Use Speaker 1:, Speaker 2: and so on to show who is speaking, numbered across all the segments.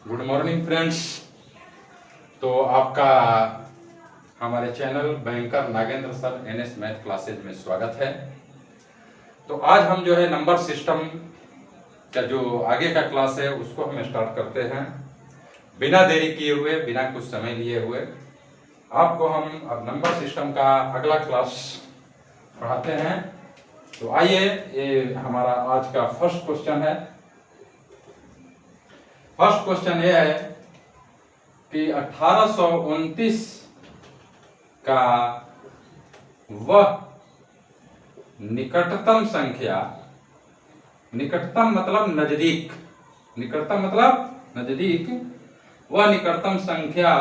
Speaker 1: Good morning friends. तो आपका हमारे channel banker Nagendra sir NS math classes में स्वागत है। तो आज हम जो है नंबर सिस्टम का जो आगे का क्लास है उसको हम स्टार्ट करते हैं बिना देरी किए हुए, बिना कुछ समय लिए हुए। आपको हम अब नंबर सिस्टम का अगला क्लास पढ़ाते हैं। तो आइए, ये हमारा आज का फर्स्ट क्वेश्चन है। फर्स्ट क्वेश्चन ये है कि 1829 का वह निकटतम संख्या, निकटतम मतलब नजदीक, निकटतम मतलब नजदीक, वह निकटतम संख्या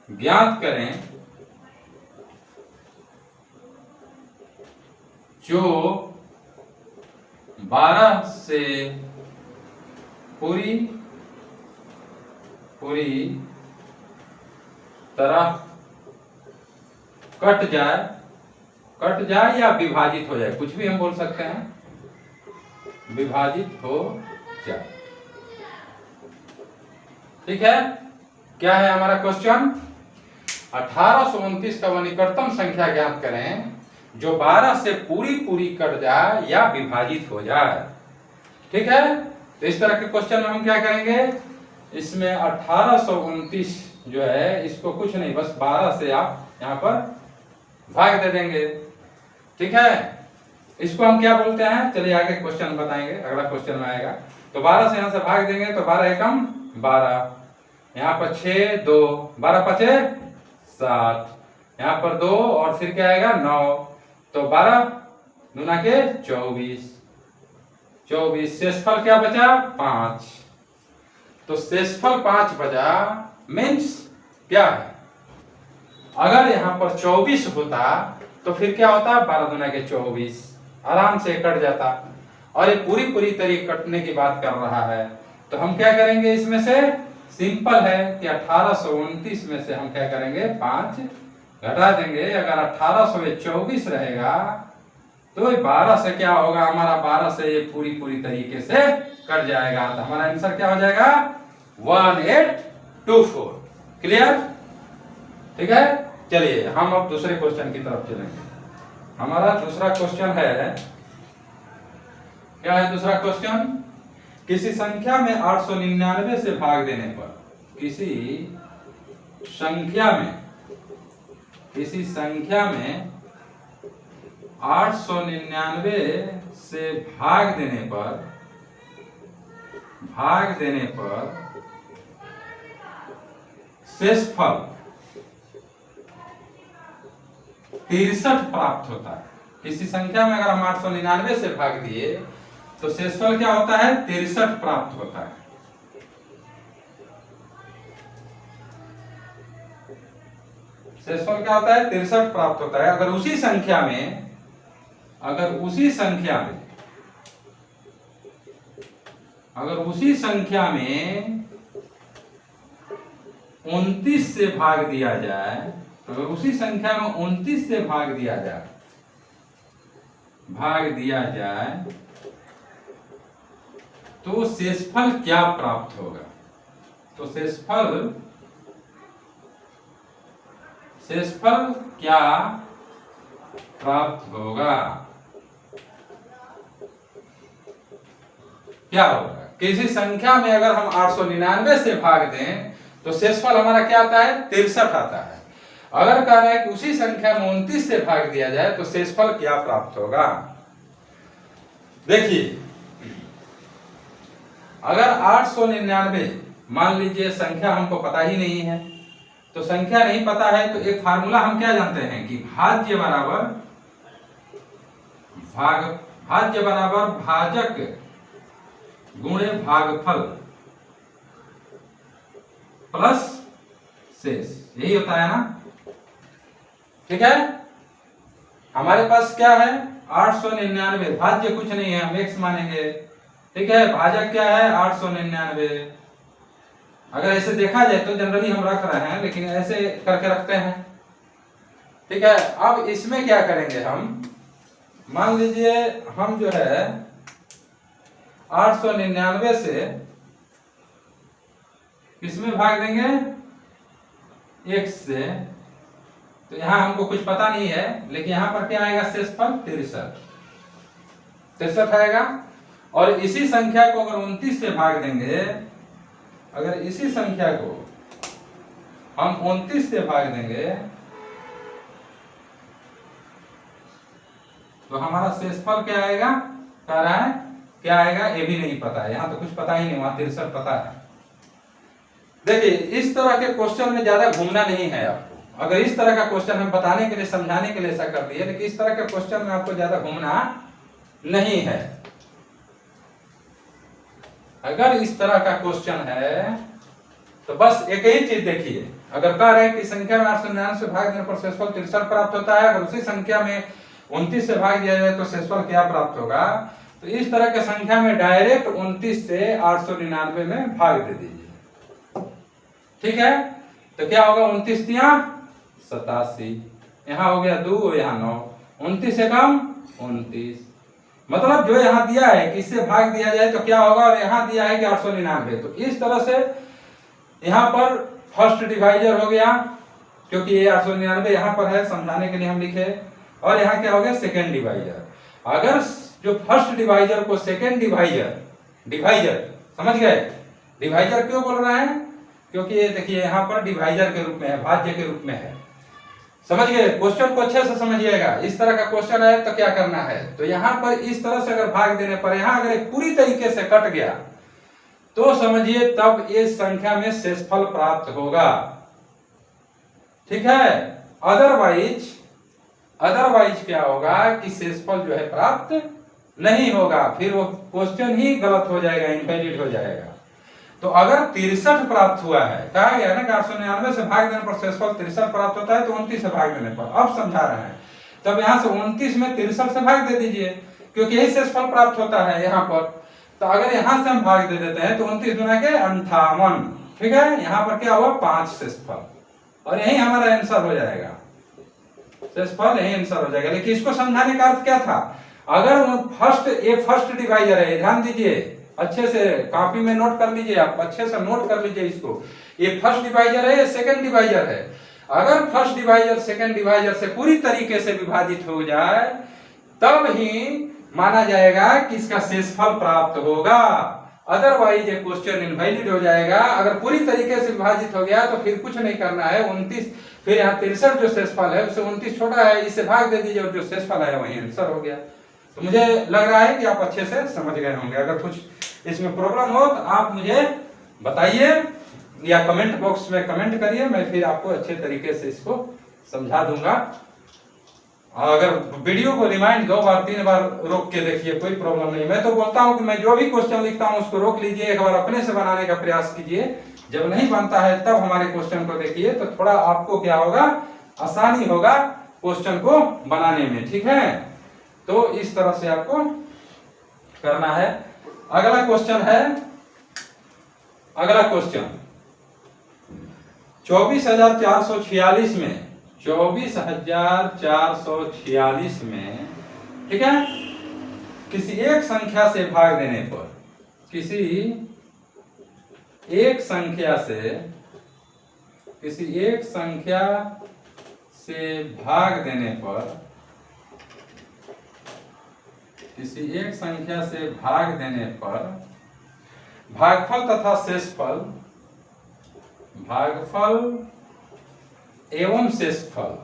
Speaker 1: ज्ञात करें जो 12 से पूरी तरह कट जाए या विभाजित हो जाए, कुछ भी हम बोल सकते हैं, विभाजित हो जाए। ठीक है, क्या है हमारा क्वेश्चन? 1829 का वह निकटतम संख्या ज्ञात करें जो 12 से पूरी कट जाए या विभाजित हो जाए। ठीक है, तो इस तरह के क्वेश्चन में हम क्या करेंगे, इसमें 1829 जो है इसको कुछ नहीं, बस 12 से आप यहाँ पर भाग दे देंगे। ठीक है, इसको हम क्या बोलते हैं, चलिए आगे क्वेश्चन बताएंगे, अगला क्वेश्चन में आएगा। तो 12 से यहाँ से भाग देंगे तो 12 एकम 12, यहाँ पर 6 2, 12 पचे 7, यहाँ पर 2 और फिर क्या आएगा 9, तो 12 दूना के 24, शेषफल क्या बचा 5। तो शेषफल 5 बचा, मीन्स क्या है, अगर यहाँ पर 24 होता तो फिर क्या होता, 12 दूना के 24, आराम से कट जाता। और ये पूरी तरीके कटने की बात कर रहा है, तो हम क्या करेंगे, इसमें से सिंपल है कि 1829 में से हम क्या करेंगे 5 घटा देंगे। अगर 1824 रहेगा तो 12 से क्या होगा, हमारा 12 से ये पूरी तरीके से कट जाएगा, तो हमारा आंसर क्या हो जाएगा 1824। क्लियर? ठीक है, चलिए हम अब दूसरे क्वेश्चन की तरफ चलेंगे। हमारा दूसरा क्वेश्चन है, क्या है दूसरा क्वेश्चन? किसी संख्या में 899 से भाग देने पर, किसी संख्या में 899 से भाग देने पर शेषफल 63 प्राप्त होता है। किसी संख्या में अगर हम 899 से भाग दिए तो शेषफल क्या होता है, 63 प्राप्त होता है। शेषफल क्या होता है, 63 प्राप्त होता है। अगर उसी संख्या में 29 से भाग दिया जाए, अगर उसी संख्या में 29 से भाग दिया जाए तो शेषफल क्या प्राप्त होगा? तो शेषफल क्या प्राप्त होगा? क्या होगा? किसी संख्या में अगर हम 899 से भाग दें तो शेषफल हमारा क्या आता है, 63 आता है। अगर कह रहा है कि उसी संख्या में 29 से भाग दिया जाए तो शेषफल क्या प्राप्त होगा? देखिए, अगर 899, मान लीजिए संख्या हमको पता ही नहीं है, तो संख्या नहीं पता है तो एक फार्मूला हम क्या जानते हैं कि भाज्य बराबर भाजक गुणे भागफल प्लस शेष, यही होता है ना। ठीक है, हमारे पास क्या है 899, भाज्य कुछ नहीं है, हम x मानेंगे। ठीक है, भाजक क्या है 899। अगर ऐसे देखा जाए तो जनरली हम रख रहे हैं, लेकिन ऐसे करके रखते हैं। ठीक है, अब इसमें क्या करेंगे हम, मान लीजिए हम जो है 899 से किसमें भाग देंगे? x से। तो यहाँ हमको कुछ पता नहीं है, लेकिन यहाँ पर क्या आएगा? शेषफल 63 आएगा। और इसी संख्या को अगर 29 से भाग देंगे, अगर इसी संख्या को हम 29 से भाग देंगे तो हमारा शेषफल क्या आएगा? कह रहा है क्या आएगा? ये भी नहीं पता है, यहाँ तो कुछ पता ही नहीं, वहां 63 पता है। देखिए, इस तरह के क्वेश्चन में ज्यादा घूमना नहीं है आपको। अगर इस तरह का क्वेश्चन हम बताने के लिए, समझाने के लिए ऐसा कर दिए, लेकिन इस तरह के क्वेश्चन में आपको ज्यादा घूमना नहीं है। अगर इस तरह का क्वेश्चन है तो बस एक ही चीज देखिए, अगर कह रहे हैं कि संख्या में 899 से भाग देने पर शेषफल 63 प्राप्त होता है, अगर उसी संख्या में 29 से भाग दिया जाए तो शेषफल क्या प्राप्त होगा? तो इस तरह के संख्या में डायरेक्ट 29 से 899 में भाग दे दीजिए। ठीक है, तो क्या होगा? 29 दिया 87, यहाँ हो गया 2, यहाँ 9, 29 से कम 29। मतलब जो यहाँ दिया है कि इससे भाग दिया जाए तो क्या होगा, और यहाँ दिया है कि 899। तो इस तरह से यहाँ पर फर्स्ट डिवाइजर हो गया, क्योंकि ये 899 यहाँ पर है, समझाने के लिए हम लिखे। और यहाँ क्या हो गया? Second divisor. अगर जो फर्स्ट डिवाइजर को सेकेंड डिवाइजर समझ गए? डिवाइजर क्यों बोल रहे हैं? क्योंकि ये देखिए यहाँ पर डिवाइजर के रूप में है, भाज्य के रूप में है। समझ गए? क्वेश्चन को अच्छे से समझिएगा। इस तरह का क्वेश्चन है तो क्या करना है, तो यहाँ पर इस तरह से अगर भाग देने पर यहाँ अगर पूरी तरीके से कट गया तो समझिए तब इस संख्या में शेषफल प्राप्त होगा। ठीक है, अदरवाइज क्या होगा कि शेषफल जो है प्राप्त नहीं होगा, फिर वो क्वेश्चन ही गलत हो जाएगा, इनवैलिड हो जाएगा। तो अगर 63 प्राप्त हुआ है, कहा गया ना कि 899 से भाग देने पर शेषफल 63 प्राप्त होता है, तो 29 से भाग देने पर, अब समझा रहे हैं, तब यहाँ से 29 में 63 से भाग दे दीजिए, क्योंकि यही शेषफल प्राप्त होता है यहाँ पर। तो अगर यहाँ से हम भाग दे देते हैं तो 29 गुना के 58। ठीक है, यहाँ पर क्या हुआ? 5 शेषफल, और यही हमारा आंसर हो जाएगा। शेषफल यही आंसर हो जाएगा। लेकिन इसको समझाने का अर्थ क्या था? अगर फर्स्ट डिवाइजर है, ध्यान दीजिए, अच्छे से कॉपी में नोट कर लीजिए, आप अच्छे से नोट कर लीजिए इसको। ये फर्स्ट डिवाइजर है, ये सेकंड डिवाइजर है। अगर फर्स्ट डिवाइजर सेकंड डिवाइजर से पूरी तरीके से विभाजित हो जाए तब ही माना जाएगा कि इसका शेषफल प्राप्त होगा, अदरवाइज ये क्वेश्चन इनवैलिड हो जाएगा। अगर पूरी तरीके से विभाजित हो गया तो फिर कुछ नहीं करना है। 29, फिर यहाँ 63 जो शेषफल है उससे 29 छोटा है, इससे भाग दे दीजिए और जो शेषफल है वही आंसर हो गया। तो मुझे लग रहा है कि आप अच्छे से समझ गए होंगे। अगर कुछ इसमें प्रॉब्लम हो तो आप मुझे बताइए या कमेंट बॉक्स में कमेंट करिए, मैं फिर आपको अच्छे तरीके से इसको समझा दूंगा। अगर वीडियो को रिमाइंड 2 बार 3 बार रोक के देखिए, कोई प्रॉब्लम नहीं। मैं तो बोलता हूं कि मैं जो भी क्वेश्चन लिखता हूं उसको रोक लीजिए, एक बार अपने से बनाने का प्रयास कीजिए। जब नहीं बनता है तब हमारे क्वेश्चन को देखिए, तो थोड़ा आपको क्या होगा? आसानी होगा क्वेश्चन को बनाने में। ठीक है, तो इस तरह से आपको करना है। अगला क्वेश्चन 24,446 में 24,446 में, ठीक है, किसी एक संख्या से भाग देने पर, किसी एक संख्या से भाग देने पर, किसी एक संख्या से भाग देने पर भागफल तथा शेषफल, भागफल एवं शेषफल,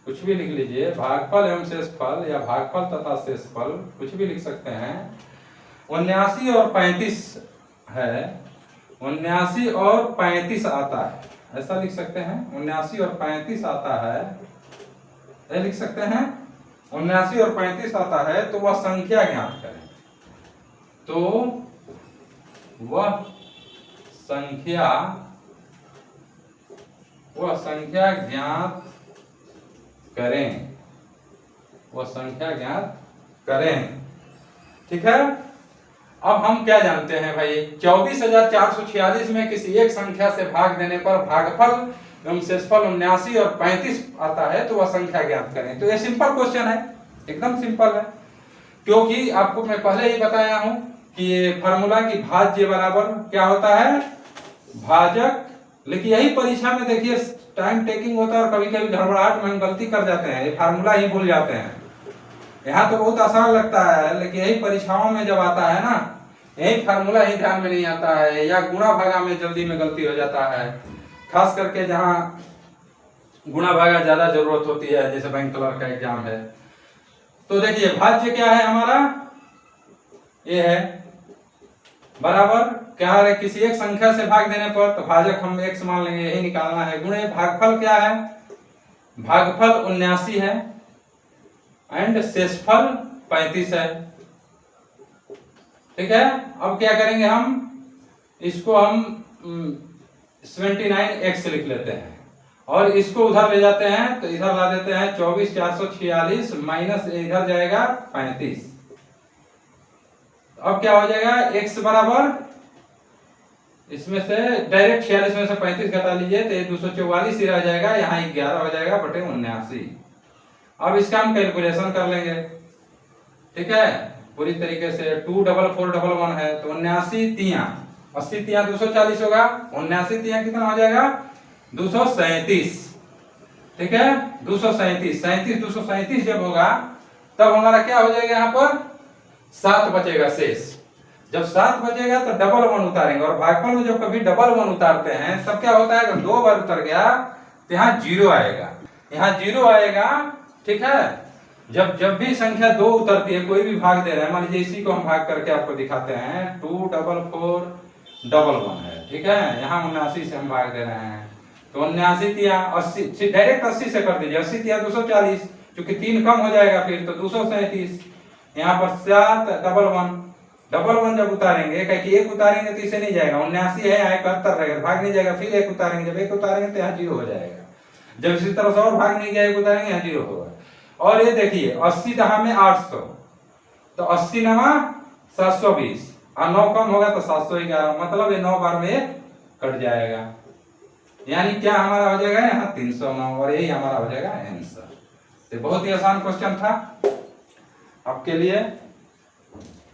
Speaker 1: कुछ भी लिख लीजिए, भागफल एवं शेषफल या भागफल तथा शेषफल, कुछ भी लिख सकते हैं। 79 और 35 है, 79 और 35 आता है, ऐसा लिख सकते हैं। 79 और 35 आता है, ऐसा लिख सकते हैं। 79 और 35 आता है तो वह संख्या ज्ञात करें। तो वह संख्या ज्ञात करें। ठीक है, अब हम क्या जानते हैं भाई? 24,446 में किसी एक संख्या से भाग देने पर भागफल एवं शेषफल 79 और 35 आता है तो वह संख्या ज्ञात करें। तो ये सिंपल क्वेश्चन है, एकदम सिंपल है, क्योंकि आपको मैं पहले ही बताया हूं कि ये फार्मूला की भाज्य बराबर क्या होता है? भाजक, लेकिन यही परीक्षा में देखिए टाइम टेकिंग होता है और कभी कभी गड़बड़ाहट में हम गलती कर जाते हैं, ये फार्मूला ही भूल जाते हैं। यहाँ तो बहुत आसान लगता है, लेकिन यही परीक्षाओं में जब आता है ना, यही फार्मूला ही ध्यान में नहीं आता है, या गुणा भागा में जल्दी में गलती हो जाता है, खास करके जहाँ गुणा भागा ज्यादा जरूरत होती है, जैसे बैंक क्लर्क का एग्जाम है। तो देखिए भाज्य क्या है हमारा, ये है बराबर क्या है, किसी एक संख्या से भाग देने पर तो भाजक हम x मान लेंगे, यही निकालना है। गुणे भागफल क्या है, भागफल 79 है एंड शेषफल 35 है। ठीक है, अब क्या करेंगे हम इसको हम 79x लिख लेते हैं और इसको उधर ले जाते हैं, तो इधर ला देते हैं 24,446 माइनस इधर जाएगा 35। अब क्या हो जाएगा, x बराबर इसमें से डायरेक्ट 46 में से 35 घटा लीजिए तो ये 244 ही रह जाएगा, यहाँ 11 हो जाएगा बटे 79। अब इसका हम कैलकुलेशन कर लेंगे। ठीक है, पूरी तरीके से 24411 है तो 79 तिया 80 तिया 240 होगा, 79 तिया कितना हो जाएगा 237। ठीक है, 237 237 जब होगा तब हमारा क्या हो जाएगा, यहाँ पर 7 बचेगा शेष। जब 7 बचेगा तो डबल 1 उतारेंगे, और भागफल में जब कभी डबल 1 उतारते हैं तब क्या होता है, अगर 2 बार उतर गया तो यहाँ 0 आएगा, यहाँ 0 आएगा। ठीक है, जब भी संख्या 2 उतरती है, कोई भी भाग दे रहे हैं, मान लीजिए इसी को हम भाग करके आपको दिखाते हैं, 24411 है। ठीक है, यहाँ 79 से हम भाग दे रहे हैं तो 79 तिया 80, डायरेक्ट 80 से कर दीजिए, 80 तिया 240, क्योंकि 3 कम हो जाएगा फिर तो 237। यहाँ पर 7 डबल 1 जब उतारेंगे, क्योंकि 1 उतारेंगे तो इसे नहीं जाएगा, 79 है यहाँ 71 रहेगा, भाग नहीं जाएगा, फिर 1 उतारेंगे, जब 1 उतारेंगे तो यहाँ 0 हो जाएगा, जब इसी तरह से और भाग नहीं गया 1 उतारेंगे यहाँ 0 होगा। और ये देखिए 80 दहा में 800, तो 80 नवा 720 और 9 कम होगा तो 711, मतलब ये 9 बार में कट जाएगा, यानी क्या हमारा हो जाएगा यहाँ 309, और यही हमारा हो जाएगा आंसर। तो बहुत ही आसान क्वेश्चन था आपके लिए,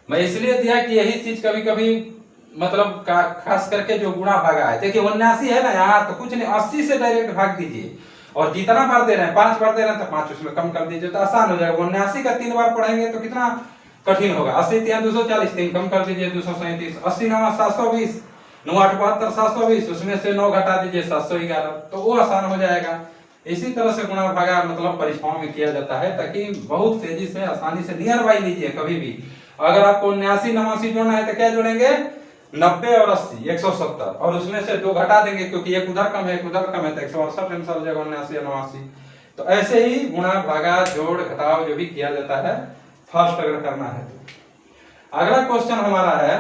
Speaker 1: मैं इसलिए दिया कि यही चीज कभी कभी मतलब खास करके जो गुणा भागा है, देखिए 79 है ना यहाँ, तो कुछ नहीं 80 से डायरेक्ट भाग दीजिए, और जितना बार दे रहे हैं 5 बार दे रहे हैं तो 5 उसमें कम कर दीजिए तो आसान हो जाएगा। 79 का 3 बार पढ़ेंगे तो कितना कठिन होगा, 80 तिया 240, 3 कम कर दीजिए 237, 80 नवा 720, 9 8 72 720, उसमें से 9 घटा दीजिए 711, तो वो आसान हो जाएगा। इसी तरह से गुणा भागा मतलब परीक्षाओं में किया जाता है, ताकि बहुत तेजी से आसानी से नियर बाई लीजिए कभी भी। अगर आपको 79 89 जोड़ना है तो क्या जोड़ेंगे, 90 और 80 170, और उसमें से 2 घटा देंगे क्योंकि एक उधर कम है एक उधर कम है, तो 168 आंसर हो जाएगा 79 89। तो ऐसे ही गुणा भागा जोड़ घटाव जो भी किया जाता है फास्ट अगर करना है तो। अगला क्वेश्चन हमारा है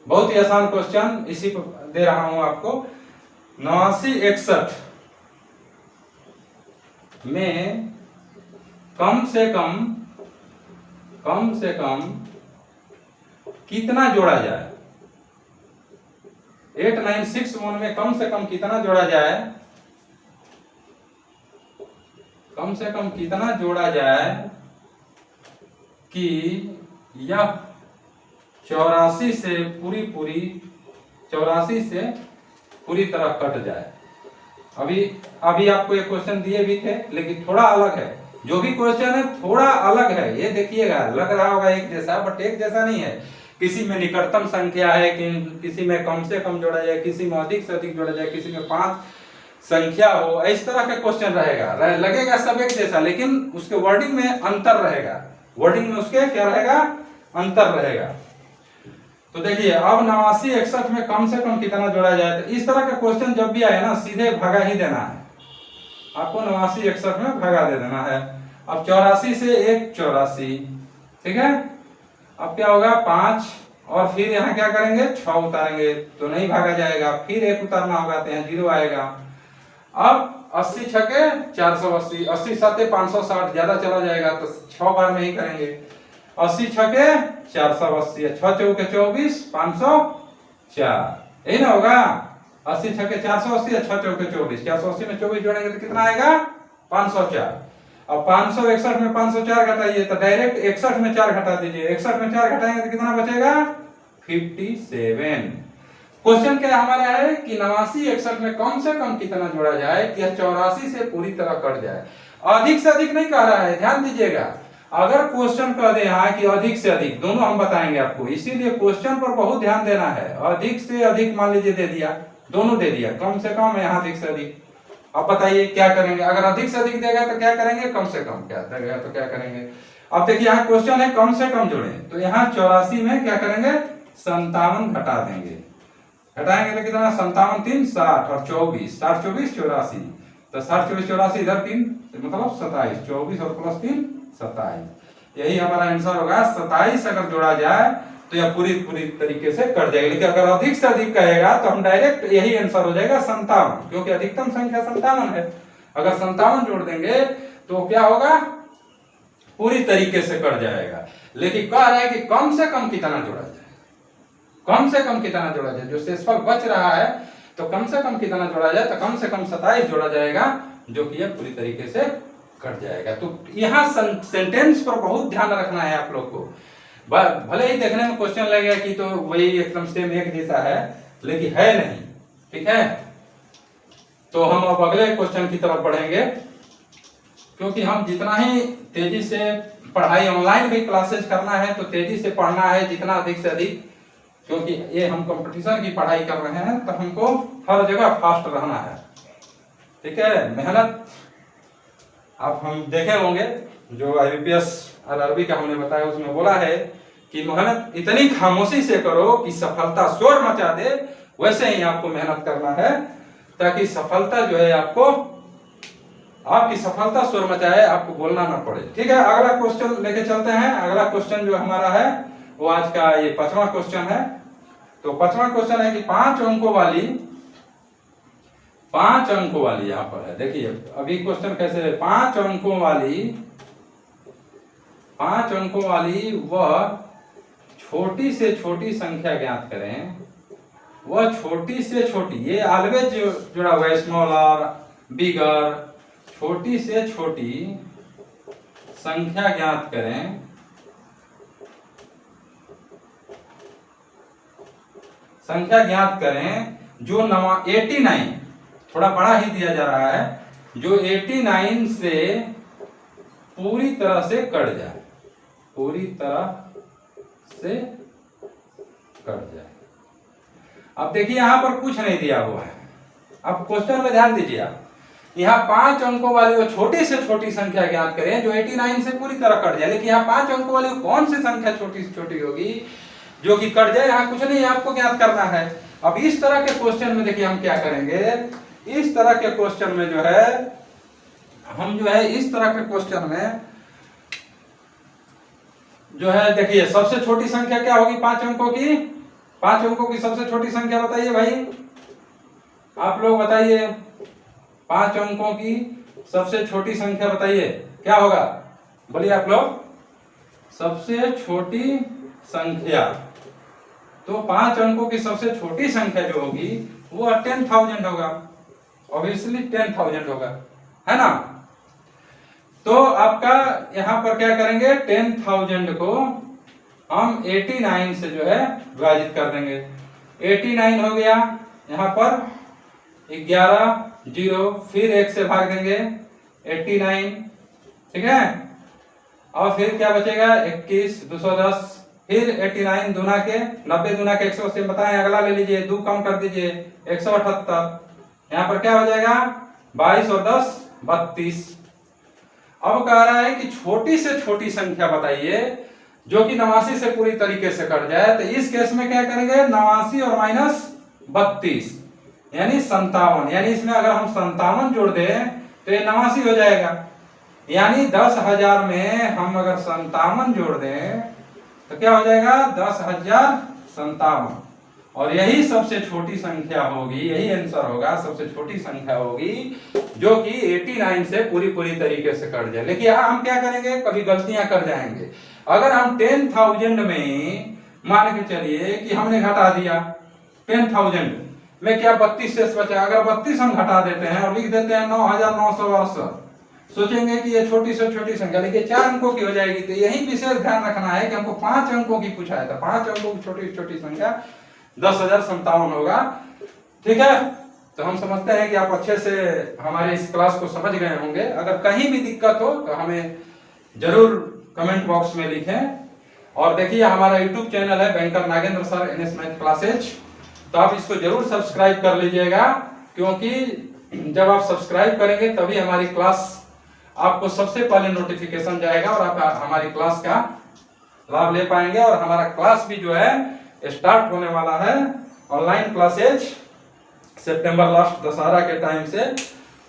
Speaker 1: बहुत ही आसान क्वेश्चन, इसी दे रहा हूं आपको। 89 61 में कम से कम कितना जोड़ा जाए, 8961 में कम से कम कितना जोड़ा जाए, कम से कम कितना जोड़ा जाए कि यह 84 से पूरी तरह कट जाए। अभी आपको एक क्वेश्चन दिए भी थे, लेकिन थोड़ा अलग है, जो भी क्वेश्चन है थोड़ा अलग है, ये देखिएगा, लग रहा होगा एक जैसा, बट एक जैसा नहीं है। किसी में निकटतम संख्या है, किसी में कम से कम जोड़ा जाए, किसी में अधिक से अधिक जोड़ा जाए, किसी में 5 संख्या हो, इस तरह का क्वेश्चन रहेगा। लगेगा सब एक जैसा, लेकिन उसके वर्डिंग में अंतर रहेगा, वर्डिंग में उसके क्या रहेगा, अंतर रहेगा। तो देखिए अब 89 61 में कम से कम कितना जोड़ा जाए, तो इस तरह का क्वेश्चन जब भी आए ना सीधे भागा ही देना है आपको, 89 61 में भागा दे देना है। अब 84 से 1 84, ठीक है, अब क्या होगा 5, और फिर यहाँ क्या करेंगे 6 उतारेंगे तो नहीं भागा जाएगा, फिर 1 उतारना होगा तो यहाँ 0 आएगा। अब 80 छके 480, 80 7 560, ज्यादा चला जाएगा तो 6 बार में ही करेंगे, 80 छके 480, 6 चौके 24 504, यही ना होगा, 80 छके 480, 6 चौके 24, 480 में 24 जोड़ेंगे तो कितना आएगा 504। अब 561 में 504 घटाइए तो डायरेक्ट 61 में 4 घटा दीजिए, 61 में 4 घटाएंगे तो कितना बचेगा 57। क्वेश्चन क्या हमारा है कि 89 61 में कम से कम कितना जोड़ा जाए कि 84 से पूरी तरह कट जाए। अधिक से अधिक नहीं कह रहा है, ध्यान दीजिएगा। अगर क्वेश्चन कह दे यहाँ कि अधिक से अधिक, दोनों हम बताएंगे आपको, इसीलिए क्वेश्चन पर बहुत ध्यान देना है। अधिक से अधिक मान लीजिए दे दिया, दोनों दे दिया, कम से कम यहाँ अधिक से अधिक। अब बताइए क्या करेंगे? अगर अधिक से अधिक देगा तो क्या करेंगे, कम से कम क्या देगा तो क्या करेंगे। अब देखिए यहाँ क्वेश्चन है कम से कम जोड़े, तो यहाँ 84 में क्या करेंगे, 57 घटा देंगे। घटाएंगे तो कितना, 57 3 60 और 24, 60 24 84, तो 60 24 84 इधर 3 मतलब 27, 24 और प्लस 3 27। यही हमारा आंसर होगा। 27 अगर जोड़ा जाए तो यह पूरी तरीके से कट जाएगा। लेकिन अगर अधिक से अधिक कहेगा तो हम डायरेक्ट यही आंसर हो जाएगा 57, क्योंकि अधिकतम संख्या 57 है। अगर 57 जोड़ देंगे तो क्या होगा, पूरी तरीके से कट जाएगा। लेकिन कह रहा है कि कम से कम कितना जोड़ा जाए, कम से कम कितना जोड़ा जाए, जो शेषफल बच रहा है तो कम से कम कितना जोड़ा जाए, तो कम से कम 27 जोड़ा जाएगा, जो कि यह पूरी तरीके से कट जाएगा। तो यहाँ सेंटेंस पर बहुत ध्यान रखना है आप लोग को। भले ही देखने में क्वेश्चन लगेगा कि तो वही एकदम सेम एक जैसा है, लेकिन है नहीं, ठीक है। तो हम अब अगले क्वेश्चन की तरफ बढ़ेंगे, क्योंकि हम जितना ही तेजी से पढ़ाई, ऑनलाइन भी क्लासेस करना है तो तेजी से पढ़ना है, जितना अधिक से अधिक, क्योंकि ये हम कंपटीशन की पढ़ाई कर रहे हैं तो हमको हर जगह फास्ट रहना है, ठीक है। मेहनत आप हम देखे होंगे, जो IBPS RRB का हमने बताया उसमें बोला है कि मेहनत इतनी खामोशी से करो कि सफलता शोर मचा दे, वैसे ही आपको मेहनत करना है ताकि सफलता जो है आपको, आपकी सफलता शोर मचाए, आपको बोलना ना पड़े, ठीक है। अगला क्वेश्चन लेके चलते हैं। अगला क्वेश्चन जो हमारा है वो आज का ये 5वां क्वेश्चन है। तो 5वां क्वेश्चन है कि 5 अंकों वाली यहाँ पर है। देखिए अभी क्वेश्चन कैसे है, 5 अंकों वाली वह छोटी से छोटी संख्या ज्ञात करें। वह छोटी से छोटी, ये ऑलवेज जुड़ा हुआ है, स्मॉल और बिगर, छोटी से छोटी संख्या ज्ञात करें जो 89, थोड़ा बड़ा ही दिया जा रहा है, जो 89 से पूरी तरह से कट जाए, पूरी तरह से कट जाए। अब देखिए यहां पर कुछ नहीं दिया हुआ है। अब क्वेश्चन में ध्यान दीजिए आप, यहाँ 5 अंकों वाली वो छोटी से छोटी संख्या ज्ञात करें जो 89 से पूरी तरह कट जाए। लेकिन यहाँ 5 अंकों वाली कौन सी संख्या छोटी से छोटी होगी जो कि कट जाए, यहाँ कुछ नहीं, आपको ज्ञात करना है। अब इस तरह के क्वेश्चन में देखिए हम क्या करेंगे, इस तरह के क्वेश्चन में जो है हम जो है इस तरह के क्वेश्चन में जो है, देखिए सबसे छोटी संख्या क्या होगी 5 अंकों की, 5 अंकों की सबसे छोटी संख्या बताइए भाई, आप लोग बताइए, 5 अंकों की सबसे छोटी संख्या बताइए क्या होगा, बोलिए आप लोग। सबसे छोटी संख्या, तो 5 अंकों की सबसे छोटी संख्या जो होगी वो 10,000 होगा, ऑब्वियसली 10,000 होगा, है ना। तो आपका यहाँ पर क्या करेंगे, 10,000 को हम 89 से जो है विभाजित कर देंगे। 89 हो गया, यहाँ पर 11 0, फिर 1 से भाग देंगे 89, ठीक है। और फिर क्या बचेगा 21 210, फिर 89 दूना के 90 दूना के 180 बताएं, अगला ले लीजिए, 2 कम कर दीजिए 178, यहाँ पर क्या हो जाएगा 22 और 10 32। अब कह रहा है कि छोटी से छोटी संख्या बताइए जो कि 89 से पूरी तरीके से कट जाए। तो इस केस में क्या करेंगे, 89 और माइनस 32 यानी 57, यानी इसमें अगर हम 57 जोड़ दें तो ये 89 हो जाएगा। यानी 10,000 में हम अगर 57 जोड़ दें तो क्या हो जाएगा 10,057, और यही सबसे छोटी संख्या होगी, यही आंसर होगा, सबसे छोटी संख्या होगी जो कि 89 से पूरी तरीके से कट जाए। लेकिन यहाँ हम क्या करेंगे, कभी गलतियां कर जाएंगे। अगर हम 10,000 में मान के चलिए कि हमने घटा दिया 10,000 में, क्या 32 शेष बचा, अगर 32 हम घटा देते हैं और लिख देते हैं 9,968, सोचेंगे कि ये छोटी से छोटी संख्या, लेकिन 4 अंकों की हो जाएगी। तो यही विशेष ध्यान रखना है कि हमको 5 अंकों की पूछा है, तो 5 अंकों की छोटी छोटी संख्या 10,057 होगा। ठीक है, तो हम समझते हैं कि आप अच्छे से हमारे इस क्लास को समझ गए होंगे। अगर कहीं भी दिक्कत हो तो हमें जरूर कमेंट बॉक्स में लिखें। और देखिए हमारा यूट्यूब चैनल है banker Nagendra sir NS math classes, तो आप इसको जरूर सब्सक्राइब कर लीजिएगा, क्योंकि जब आप सब्सक्राइब करेंगे तभी हमारी क्लास आपको सबसे पहले नोटिफिकेशन जाएगा और आप हमारी क्लास का लाभ ले पाएंगे। और हमारा क्लास भी जो है स्टार्ट होने वाला है, ऑनलाइन क्लासेज सितंबर लास्ट दशहरा के टाइम से।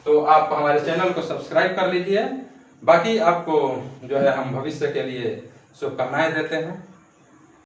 Speaker 1: तो आप हमारे चैनल को सब्सक्राइब कर लीजिए। बाकी आपको जो है हम भविष्य के लिए शुभकामनाएं देते हैं।